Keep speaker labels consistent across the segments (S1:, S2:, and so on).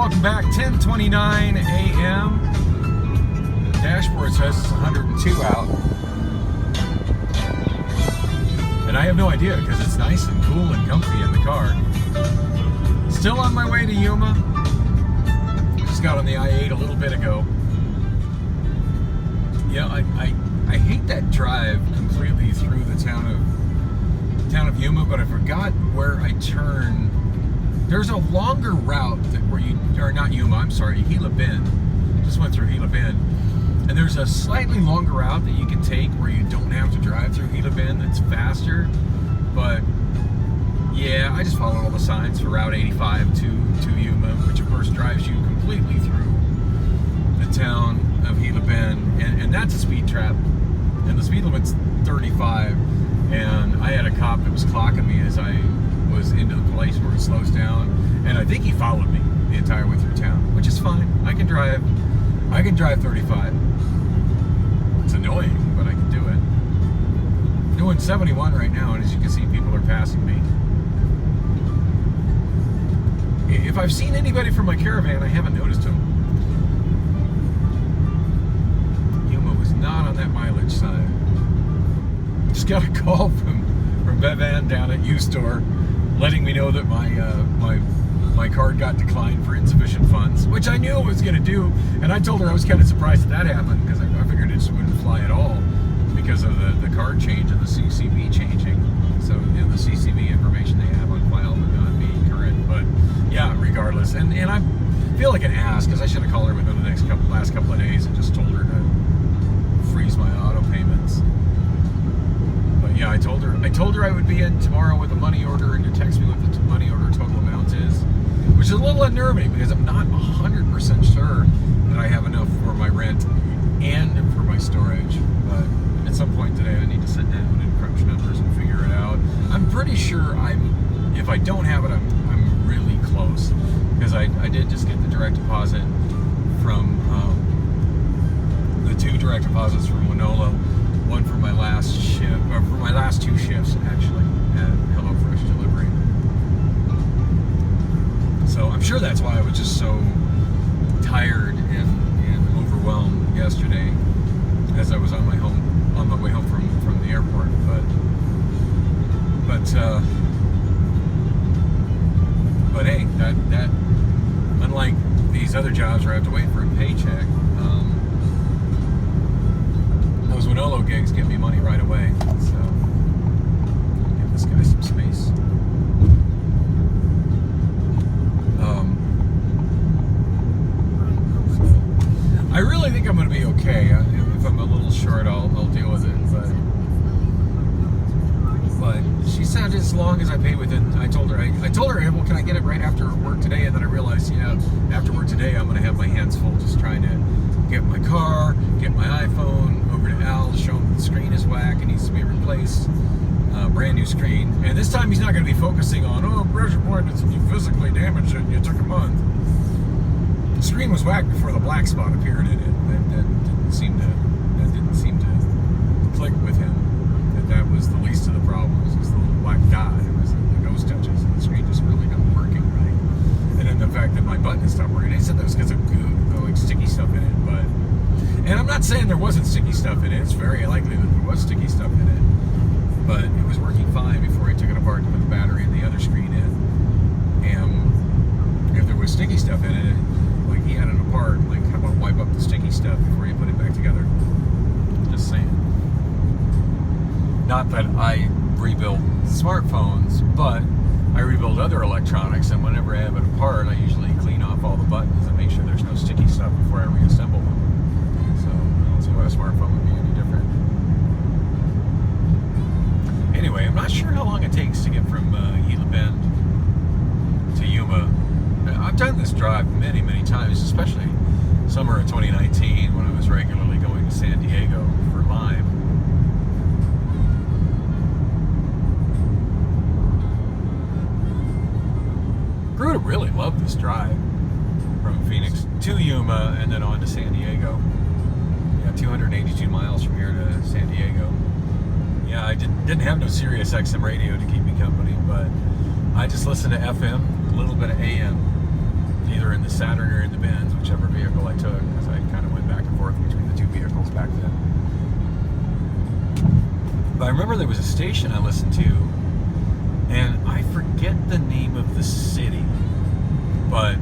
S1: welcome back. 10:29 a.m. Dashboard says it's 102 out. And I have no idea because it's nice and cool and comfy in the car. Still on my way to Yuma. Just got on the I-8 a little bit ago. Yeah, I hate that drive completely through the town of Yuma, but I forgot where I turn. There's a longer route that where you, or not Yuma, I'm sorry, Gila Bend. Just went through Gila Bend. And there's a slightly longer route that you can take where you don't have to drive through Gila Bend that's faster. But yeah, I just followed all the signs for Route 85 to Yuma, which of course drives you completely through the town of Gila Bend. And that's a speed trap. And the speed limit's 35. And I had a cop that was clocking me as I was into the place where it slows down, and I think he followed me the entire way through town, which is fine. I can drive 35. It's annoying, but I can do it. Doing 71 right now, and as you can see, people are passing me. If I've seen anybody from my caravan, I haven't noticed them. Yuma was not on that mileage side. Just got a call from Bevan down at U-Store letting me know that my card got declined for insufficient funds, which I knew it was going to do, and I told her I was kind of surprised that happened because I figured it just wouldn't fly at all because of the card change and the CCV changing. So the CCV information they have on file would not be current, but yeah, regardless. And I feel like an ass because I should have called her within the last couple of days and just told her to freeze my auto payments. Yeah, I told her I would be in tomorrow with a money order and to text me what the money order total amount is, which is a little unnerving because I'm not 100% sure that I have enough for my rent and for my storage. But at some point today, I need to sit down and crunch numbers and figure it out. I'm pretty sure if I don't have it, I'm really close because I did just get the direct deposit from the 2 direct deposits from Wonolo. One for my last shift, or for my last 2 shifts actually, at HelloFresh delivery. So I'm sure that's why I was just so tired and overwhelmed yesterday as I was on my way home from the airport. But hey, that unlike these other jobs where I have to wait for a paycheck, those Wonolo gigs get me money right away, so I'll give this guy some space. I really think I'm going to be okay. If I'm a little short, I'll deal with it. But she said as long as I pay within. I told her, hey, well, can I get it right after work today? And then I realized, yeah, after work today, I'm going to have my hands full just trying to get my car, get my iPhone over to Al, show him the screen is whack, it needs to be replaced, brand new screen. And this time he's not going to be focusing on, pressure point, you physically damaged it and you took a month. The screen was whack before the black spot appeared in it. That didn't seem to click with him. That was the least of the problems. It was the little black dot. It was the ghost touches, and the screen just really not working right. And then the fact that my button stopped working. They said that was because of goo, like sticky stuff in it, but. And I'm not saying there wasn't sticky stuff in it. It's very likely that there was sticky stuff in it. But it was working fine before he took it apart to put the battery and the other screen in. And if there was sticky stuff in it, like he had it apart, like how about wipe up the sticky stuff before you put it back together? Just saying. Not that I rebuild smartphones, but I rebuild other electronics, and whenever I have it apart, I usually clean off all the buttons and make sure there's no sticky stuff before I reassemble them. So I don't see why a smartphone would be any different. Anyway, I'm not sure how long it takes to get from Gila Bend to Yuma. I've done this drive many, many times, especially summer of 2019 when I was regularly going to San Diego for Lyme. Grew to really love this drive from Phoenix to Yuma and then on to San Diego. Yeah, 282 miles from here to San Diego. Yeah, I didn't have no Sirius XM radio to keep me company, but I just listened to FM, a little bit of AM, either in the Saturday But I remember there was a station I listened to, and I forget the name of the city, but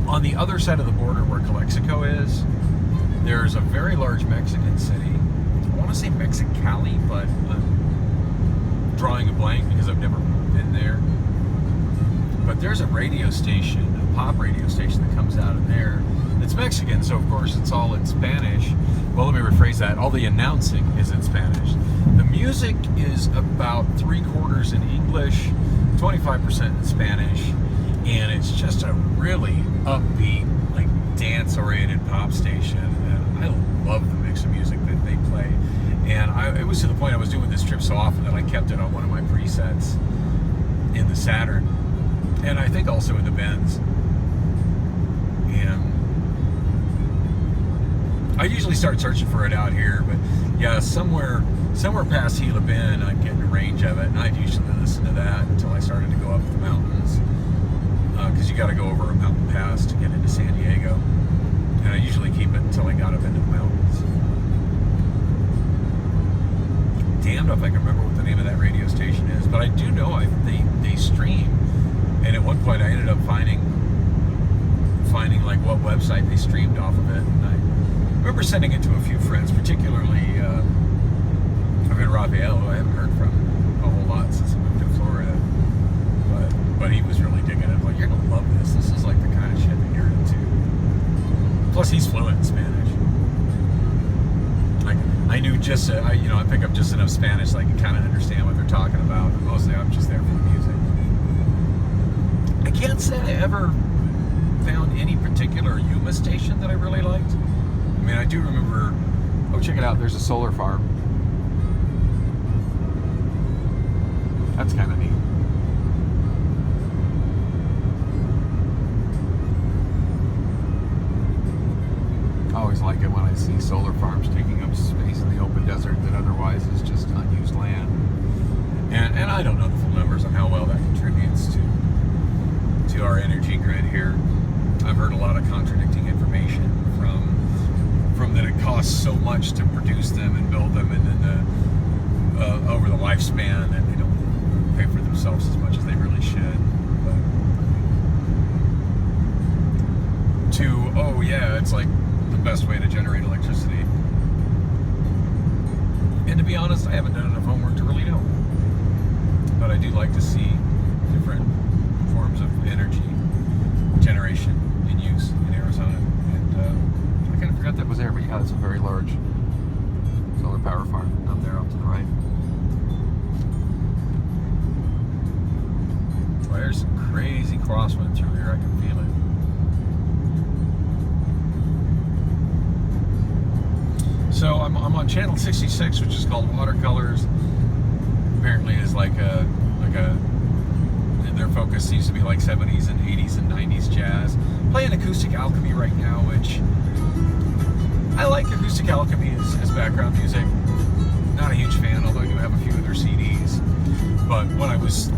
S1: on the other side of the border where Calexico is, there's a very large Mexican city. I want to say Mexicali, but I'm drawing a blank because I've never been there. But there's a radio station, a pop radio station that comes out of there. It's Mexican, so of course it's all in Spanish. Well, let me rephrase that. All the announcing is in Spanish. The music is about 3/4 in English, 25% in Spanish, and it's just a really upbeat, like dance-oriented pop station. And I love the mix of music that they play. And it was to the point I was doing this trip so often that I kept it on one of my presets in the Saturn, and I think also in the Benz. And I usually start searching for it out here, but yeah, somewhere past Gila Bend, I'd get in range of it, and I'd usually listen to that until I started to go up the mountains, because you got to go over a mountain pass to get into San Diego, and I usually keep it until I got up into the mountains. Damned if I can remember what the name of that radio station is, but I do know they stream, and at one point I ended up finding like what website they streamed off of it, and I remember sending it to a few friends, particularly I've been Raphael, who I haven't heard from a whole lot since I moved to Florida, but he was really digging it. Like, you're gonna love this. This is like the kind of shit that you're into. Plus, he's fluent in Spanish. Like, I knew I pick up just enough Spanish so I can kind of understand what they're talking about. But mostly, I'm just there for the music. I can't say I ever found any particular Yuma station that I really liked. I mean, I do remember. Oh, check it out! There's a solar farm. That's kind of neat. I always like it when I see solar farms taking up space in the open desert that otherwise is just unused land. And I don't know the full numbers on how well that contributes to our energy grid here. I've heard a lot of contradicting information from that it costs so much to produce them and build them, and then over the lifespan, and they don't pay for themselves as much as they really should. It's like the best way to generate electricity. And to be honest, I haven't done enough homework to really know. But I do like to see different forms of energy generation in use in Arizona. And I kind of forgot that was there, but yeah, it's a very large solar power farm up there off to the right. Well, there's some crazy crosswind through here. I can feel it. So I'm on channel 66, which is called Watercolors. Apparently is like a their focus seems to be like 70s and 80s and 90s jazz. Playing Acoustic Alchemy right now, which I like Acoustic Alchemy as background music. Not a huge fan, although I do have a few of their CDs. But when I was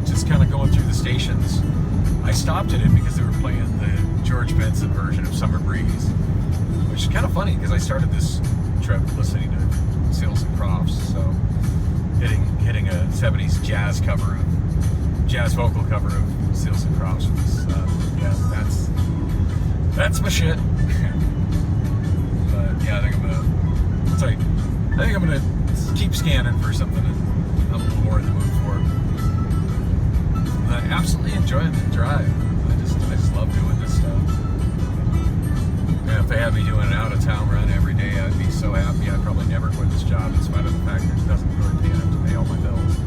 S1: just kind of going through the stations, I stopped at it because they were playing the George Benson version of Summer Breeze, which is kind of funny because I started this trip listening to Seals and Crofts, so hitting a 70s jazz vocal cover of Seals and Crofts was, that's my shit. But yeah, I think I'm gonna keep scanning for something that I'm a little more in the mood for. I absolutely enjoy the drive. I just love doing this stuff. And if they had me doing an out-of-town run every day, I'd be so happy. I'd probably never quit this job, in spite of the fact that it doesn't really pay enough to pay all my bills.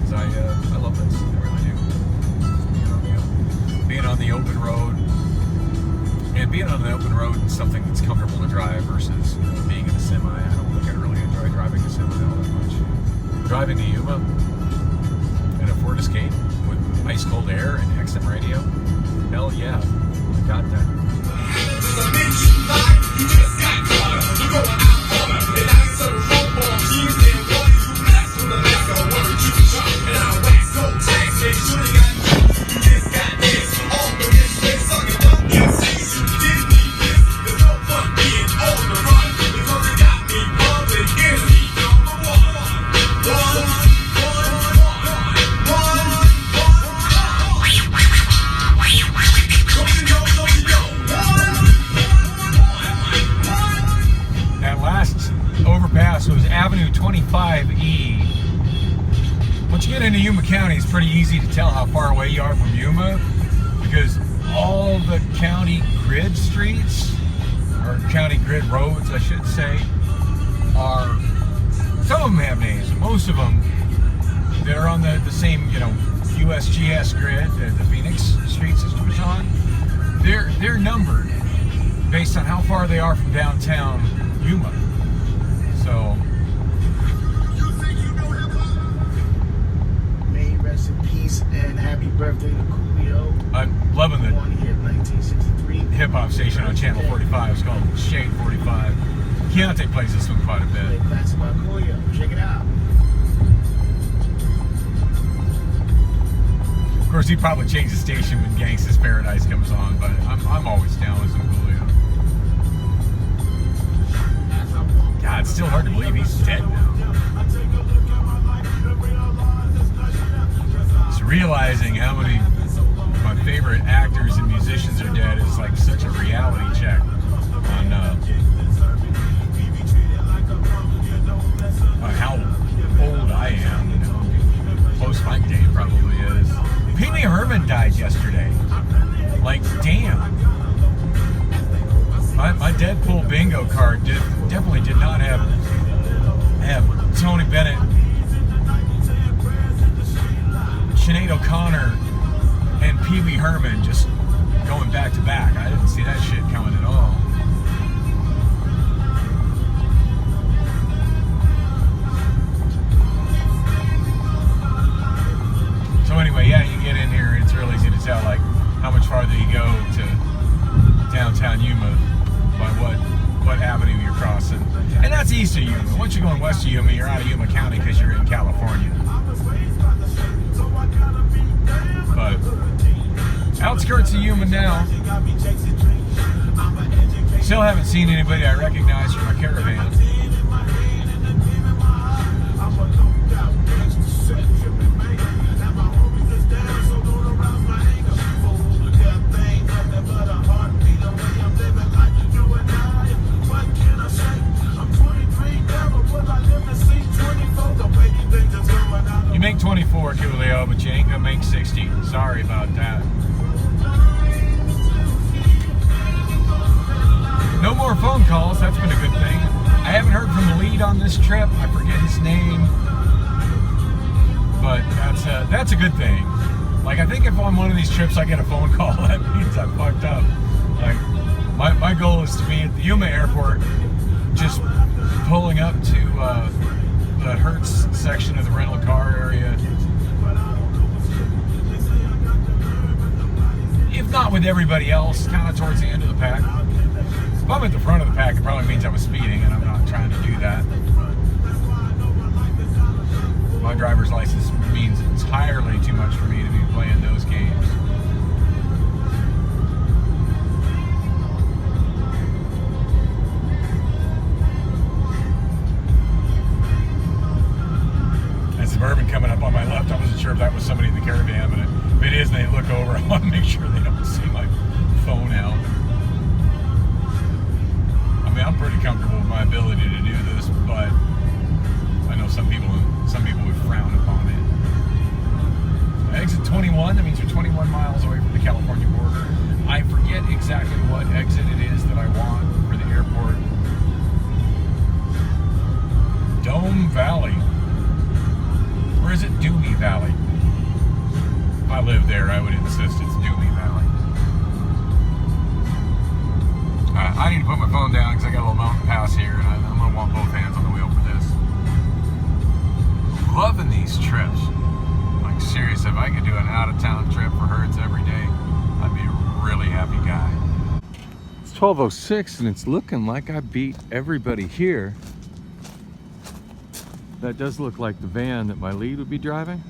S1: Because I love this. I really do. Being on the open road, and being on the open road is something that's comfortable to drive versus being in a semi. I don't think I really enjoy driving a semi all that much. Driving to Yuma in a Ford Escape with ice cold air and XM radio, hell yeah, I got that. easy to tell how far away you are from Yuma because all the county grid streets, or county grid roads, I should say, are, some of them have names, most of them that are on the same, you know, USGS grid that the Phoenix street system is on, they're numbered based on how far they are from downtown Yuma. So,
S2: may rest in peace and happy birthday to Coolio.
S1: I'm loving the
S2: Born here in 1963.
S1: hip-hop station on Channel 45. It's called Shade 45. Keontae plays this one quite a bit.
S2: That's about Coolio. Check it out.
S1: Of course, he'd probably change the station when Gangsta's Paradise comes on, but I'm always down with some Coolio. God, it's still hard to believe he's dead now. It's realizing how many of my favorite actors and musicians are dead is like such a reality check on how old I am, you know, close my day probably is. Pee Wee Herman died yesterday. Like, damn. My Deadpool bingo card definitely did not have Tony Bennett, Sinead O'Connor, and Pee Wee Herman just going back to back. I didn't see that shit coming at all. So anyway, yeah, you get in here and it's real easy to tell like how much farther you go to downtown Yuma by what avenue you're crossing. And that's east of Yuma. Once you're going west of Yuma, you're out of Yuma County because you're in California. But outskirts of Yuma now. Still haven't seen anybody I recognize from a caravan. You make 24, Coolio, but you ain't gonna make 60. Sorry about that. No more phone calls. That's been a good thing. I haven't heard from the lead on this trip. I forget his name, but that's a good thing. Like, I think if on one of these trips I get a phone call, that means I'm fucked up. Like, my goal is to be at the Yuma airport, just pulling up to the Hertz section of the rental car area. If not with everybody else, kind of towards the end of the pack. If I'm at the front of the pack, it probably means I was speeding, and I'm not trying to do that. My driver's license means entirely too much for me to be playing those games. Suburban coming up on my left. I wasn't sure if that was somebody in the caravan, but if it is and they look over, I want to make sure they don't see my phone out. I mean, I'm pretty comfortable with my ability to do this, but I know some people would frown upon it. Exit 21, that means you're 21 miles away from the California border. I forget exactly what exit it is that I want for the airport. Dome Valley. Or is it Doomy Valley? If I lived there, I would insist it's Doomy Valley. I need to put my phone down because I got a little mountain pass here, and I'm going to want both hands on the wheel for this. Loving these trips. Like, serious, if I could do an out-of-town trip for Hertz every day, I'd be a really happy guy. It's 12:06, and it's looking like I beat everybody here. That does look like the van that my lead would be driving,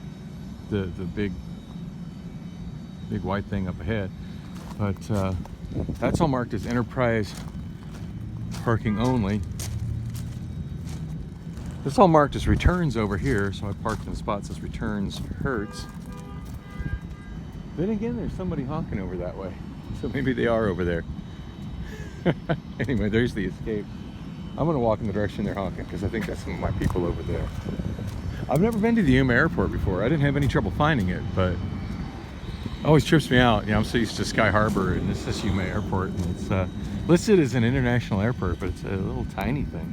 S1: the big white thing up ahead. But that's all marked as enterprise parking only. It's all marked as returns over here, so I parked in the spot that says returns Hertz. Then again, there's somebody honking over that way, so maybe they are over there. Anyway, there's the escape. I'm gonna walk in the direction they're honking because I think that's some of my people over there. I've never been to the Yuma airport before. I didn't have any trouble finding it, but it always trips me out. You know, I'm so used to Sky Harbor, and this is Yuma Airport, and it's listed as an international airport, but it's a little tiny thing.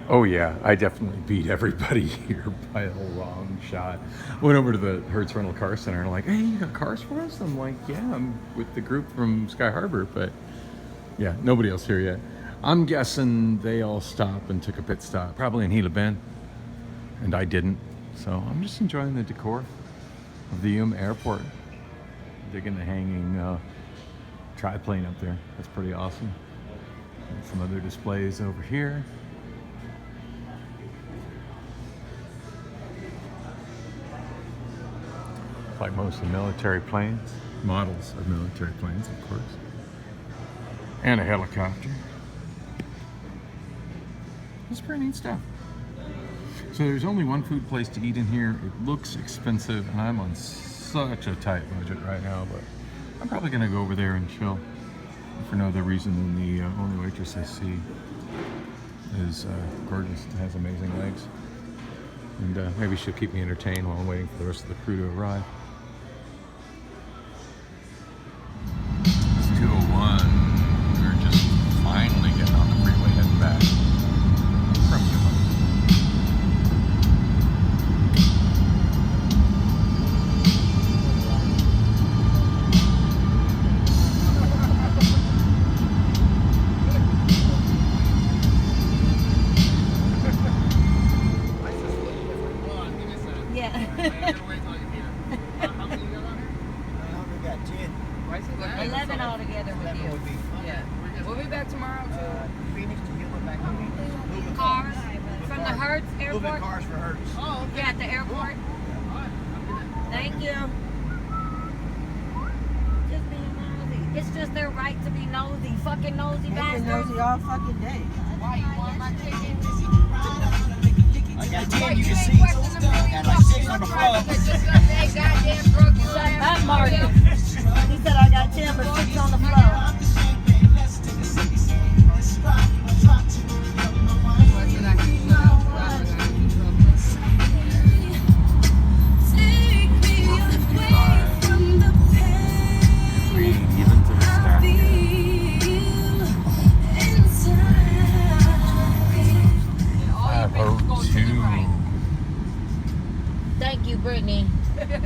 S1: Oh yeah, I definitely beat everybody here by a long shot. Went over to the Hertz Rental Car Center and like, hey, you got cars for us? I'm like, yeah, I'm with the group from Sky Harbor, but yeah, nobody else here yet. I'm guessing they all stopped and took a pit stop, probably in Gila Bend, and I didn't. So I'm just enjoying the decor of the Yuma Airport. Digging the hanging triplane up there. That's pretty awesome. And some other displays over here. Like mostly military planes, models of military planes, of course, and a helicopter. It's pretty neat stuff. So there's only one food place to eat in here. It looks expensive, and I'm on such a tight budget right now, but I'm probably gonna go over there and chill for no other reason than the only waitress I see is gorgeous and has amazing legs. And maybe she'll keep me entertained while I'm waiting for the rest of the crew to arrive. It's 2:01. We're just finally getting on the freeway heading back from Yuma.
S3: Cars from the Hertz Airport?
S2: Moving cars for Hertz.
S3: Oh, okay. Yeah, at the airport. Thank you. Just being nosy. It's just their right to be nosy. Fucking nosy bastards.
S4: Nosy all fucking day.
S3: Why you want my chicken?
S2: I got 10, you can see. I got like 6 on the floor.
S3: Shut up, Marty.
S4: He said I got 10 but 6 on the floor.
S3: Thank you, Brittany.
S4: Damn,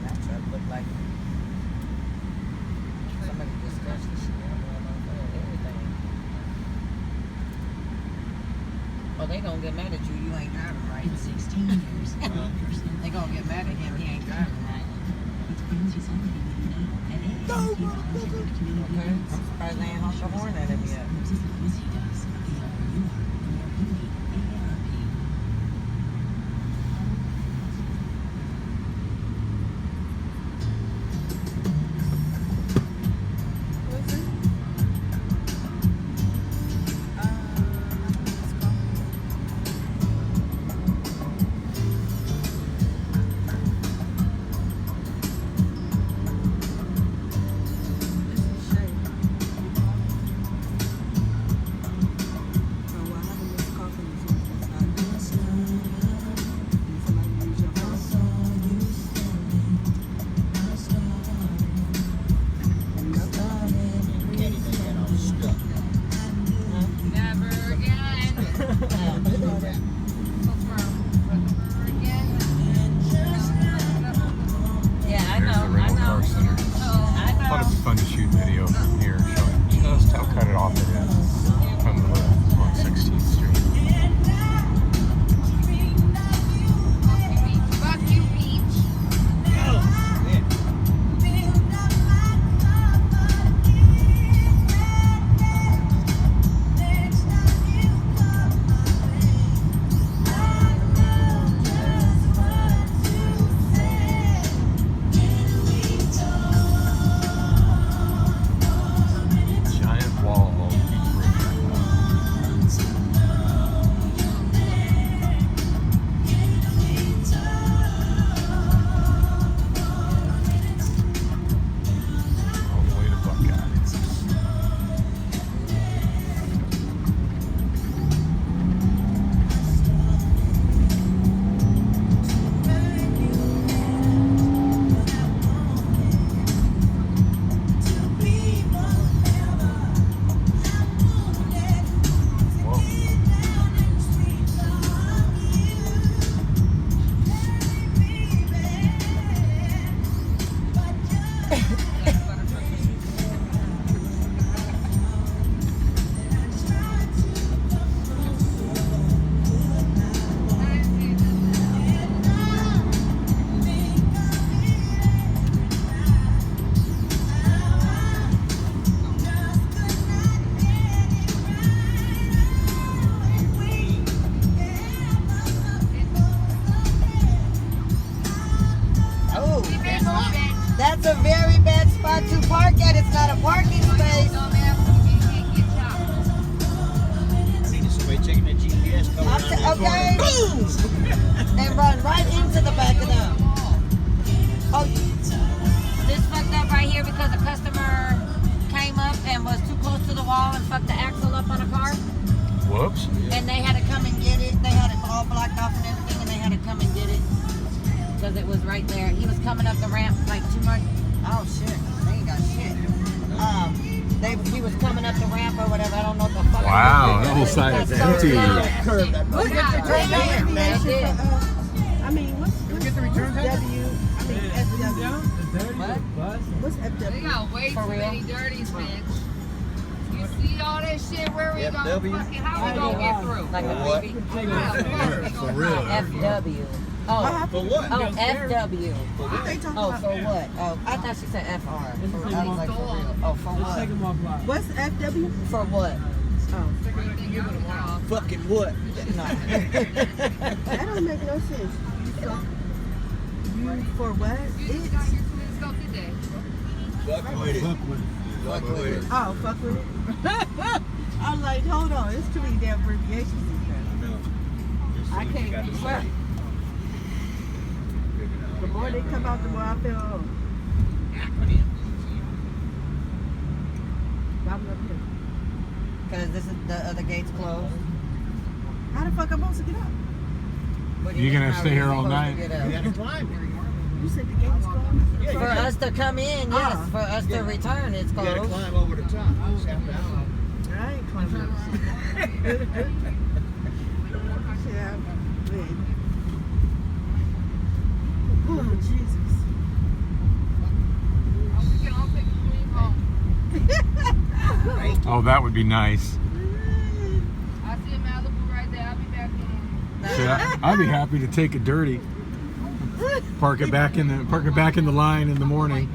S4: that truck looked like somebody discussed this shit. Everything. Oh, they gonna get mad at you. You ain't driving right. In 16 years, they gonna get mad at him. He ain't driving right. Okay. I'm surprised they ain't honked the horn at him yet. parking space.
S2: I need somebody checking the GPS code around that
S4: Okay,
S2: corner.
S4: boom! And run right into the back of them. Oh,
S3: This fucked up right here because a customer came up and was too close to the wall and fucked the axle up on a car.
S1: Whoops.
S3: And they had to come and get it. They had it all blocked off and everything, and they had to come and get it because it was right there. He was coming up the ramp like too much.
S4: oh shit! They ain't got shit.
S3: He was coming up the ramp or whatever. I don't know what the fuck.
S1: Wow, that whole side is empty.
S2: Curve that
S4: What's
S2: motherfucker.
S4: the return time?
S3: They did.
S5: I mean, what's
S6: Get the return time?
S5: FW? I mean, FW.
S3: What?
S5: What's
S7: They
S5: FW?
S7: got way
S3: For
S7: too
S3: real?
S7: many dirties, bitch. You see all that shit? Where we gonna
S2: FW?
S7: fucking, how we gonna get through?
S3: Like a
S2: What?
S3: baby.
S2: For real.
S3: FW.
S5: What
S3: Oh,
S5: happened?
S2: For what?
S3: oh, FW.
S5: What they talking
S3: Oh,
S5: about?
S3: for what? Oh, I thought she said FR. I was like, for real. Oh, for what?
S5: What's FW?
S3: For what?
S5: Oh,
S2: Fucking what?
S3: No.
S5: that don't make no sense. You for what?
S7: You
S5: It.
S7: got your telescope today.
S2: Fuck with it. Fuck with it.
S5: Oh, fuck with it. I'm like, hold on. It's too many damn abbreviations in there.
S2: No.
S5: I can't keep up. The more they come out, the more I feel. Oh, why am I up here?
S4: Because this is the other gate's closed.
S5: How the fuck I'm supposed to get up?
S4: What do
S1: You
S4: mean,
S1: gonna
S4: how
S1: stay
S4: are
S1: here
S4: you
S1: all
S4: supposed to
S1: night?
S4: get
S2: You
S4: up?
S2: gotta climb.
S5: You said the gate is closed?
S2: Yeah, you
S3: For
S2: gotta-
S3: us to come in, yes.
S5: Ah.
S3: For us to return, it's
S2: You gotta
S3: closed.
S2: climb over the top. Just half an hour.
S5: I ain't climbing up shit. Yeah, man. Oh, Jesus.
S7: We can all take a swing home.
S1: Oh, that would be nice.
S7: I see a Malibu right there. I'll be back in.
S1: See, I'd be happy to take it dirty. Park it back in the line in the morning.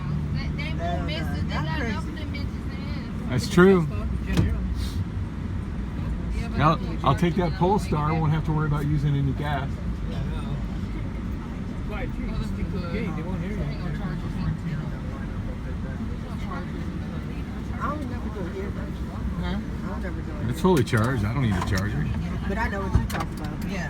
S7: They won't miss it. They
S5: That's
S7: got
S5: crazy.
S7: enough of them bitches in.
S1: That's true.
S7: Yeah, but
S1: I'll take that Polestar. I won't have to worry about using any gas.
S6: Quiet, too.
S7: Oh, that's because
S6: Gate, they won't hear you.
S7: they gonna charge you something.
S5: I don't never go here.
S3: Huh?
S5: I don't never go
S1: It's
S5: here.
S1: fully charged. I don't need a charger.
S5: But I know what you're talking about.
S4: Yeah,